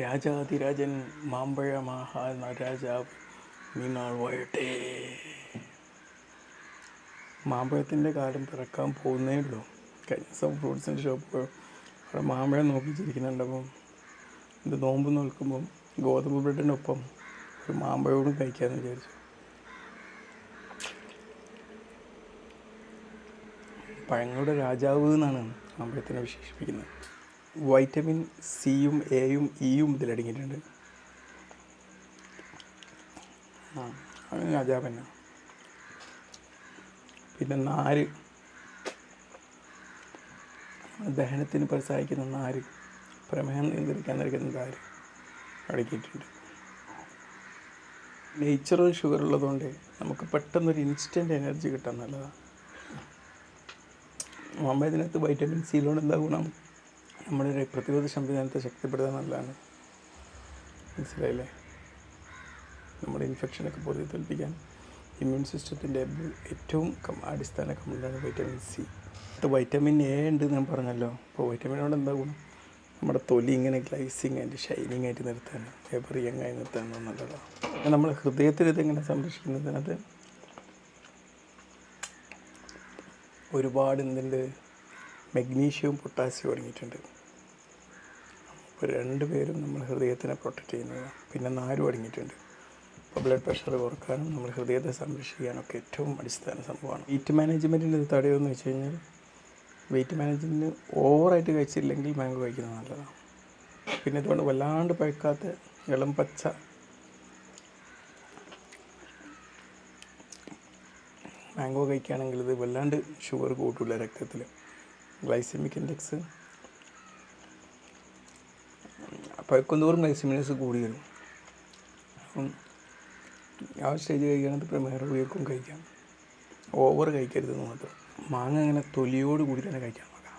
രാജാതിരാജൻ മാമ്പഴമാഹാ രാജാവ് നീനാൾ വാഴട്ടെ. മാമ്പഴത്തിൻ്റെ കാലം പിറക്കാൻ പോകുന്നേ ഉള്ളൂ. കഴിഞ്ഞ ദിവസം ഫ്രൂട്ട്സിൻ്റെ ഷോപ്പ് അവിടെ മാമ്പഴം നോക്കി ചിരിക്കുന്നുണ്ടപ്പം ഇത് നോമ്പ് നോക്കുമ്പം ഗോതമ്പ് ബ്രെഡിനൊപ്പം ഒരു മാമ്പഴവും കഴിക്കാമെന്ന് വിചാരിച്ചു. പഴങ്ങളുടെ രാജാവ് എന്നാണ് മാമ്പഴത്തിനെ വിശേഷിപ്പിക്കുന്നത്. വൈറ്റമിൻ സിയും എയും ഇയും ഇതിലടങ്ങിയിട്ടുണ്ട്. അങ്ങനെ രാജാവ് തന്നെ. പിന്നെ നാര്, ദഹനത്തിന് പ്രോത്സാഹിക്കുന്ന നാര്, പ്രമേഹം നിയന്ത്രിക്കാൻ നൽകുന്ന നാര് അടക്കിയിട്ടുണ്ട്. നേച്ചുറൽ ഷുഗർ ഉള്ളതുകൊണ്ട് നമുക്ക് പെട്ടെന്നൊരു ഇൻസ്റ്റൻറ്റ് എനർജി കിട്ടാൻ നല്ലതാണ്. മാമ്പഴത്തിനകത്ത് വൈറ്റമിൻ സിയിലോട് എന്താ ഗുണം? നമ്മുടെ പ്രതിരോധ സംവിധാനത്തെ ശക്തിപ്പെടുത്താൻ നല്ലതാണ്. മനസ്സിലായില്ലേ? നമ്മുടെ ഇൻഫെക്ഷനൊക്കെ പ്രതിരോധിക്കാൻ ഇമ്മ്യൂൺ സിസ്റ്റത്തിൻ്റെ ഏറ്റവും അടിസ്ഥാന കമ്പനിയാണ് വൈറ്റമിൻ സി. വൈറ്റമിൻ എ ഉണ്ട് ഞാൻ പറഞ്ഞല്ലോ. അപ്പോൾ വൈറ്റമിനോട് എന്താ ഗുണം? നമ്മുടെ തൊലി ഇങ്ങനെ ഗ്ലൈസിങ് ആയിട്ട് ഷൈനിങ് ആയിട്ട് നിർത്താൻ, എവർ യങ് ആയി നിർത്താൻ നല്ലതാണ്. നമ്മൾ ഹൃദയത്തിൽ ഇതെങ്ങനെ സംരക്ഷിക്കുന്നതിനകത്ത് ഒരുപാട് എന്തുണ്ട്? മഗ്നീഷ്യവും പൊട്ടാസ്യവും അടങ്ങിയിട്ടുണ്ട്. അപ്പോൾ രണ്ടുപേരും നമ്മൾ ഹൃദയത്തിനെ പ്രൊട്ടക്റ്റ് ചെയ്യുന്നതാണ്. പിന്നെ നാരും അടങ്ങിയിട്ടുണ്ട്. അപ്പോൾ ബ്ലഡ് പ്രഷർ കുറക്കാനും നമ്മൾ ഹൃദയത്തെ സംരക്ഷിക്കാനൊക്കെ ഏറ്റവും അടിസ്ഥാന സംഭവമാണ്. വെയിറ്റ് മാനേജ്മെൻറ്റിൻ്റെ ഇത് തടയുമെന്ന് വെച്ച് കഴിഞ്ഞാൽ, വെയിറ്റ് മാനേജ്മെൻറ്റിന് ഓവറായിട്ട് കഴിച്ചില്ലെങ്കിൽ മാംഗോ കഴിക്കുന്നത് നല്ലതാണ്. പിന്നെ ഇതുകൊണ്ട് വല്ലാണ്ട് പഴുക്കാത്ത ഇളം പച്ച മാംഗോ കഴിക്കുകയാണെങ്കിൽ ഇത് വല്ലാണ്ട് ഷുഗർ കൂട്ടില്ല രക്തത്തിൽ. ഗ്ലൈസമിക് ഇൻഡെക്സ് പഴുക്കുന്തോറും ഗ്ലൈസമിക് കൂടി വരും. അപ്പം ആ സ്റ്റേജ് കഴിക്കുകയാണെങ്കിൽ പ്രമേഹ രോഗികൾക്കും കഴിക്കാം. ഓവർ കഴിക്കരുതെന്ന് മാത്രം. മാങ്ങ അങ്ങനെ തൊലിയോട് കൂടി തന്നെ കഴിക്കാൻ നോക്കാം.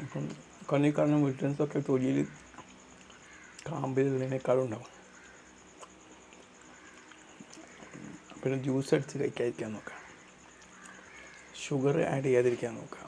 അപ്പം കണ്ണിൽ കാണുന്ന വിറ്റമിൻസൊക്കെ തൊലിയിൽ കാമ്പിലുള്ളതിനേക്കാളും ഉണ്ടാവും. പിന്നെ ജ്യൂസ് അടിച്ച് കഴിക്കാതിരിക്കാൻ നോക്കാം. ഷുഗർ ആഡ് ചെയ്യാതിരിക്കാൻ നോക്കാം.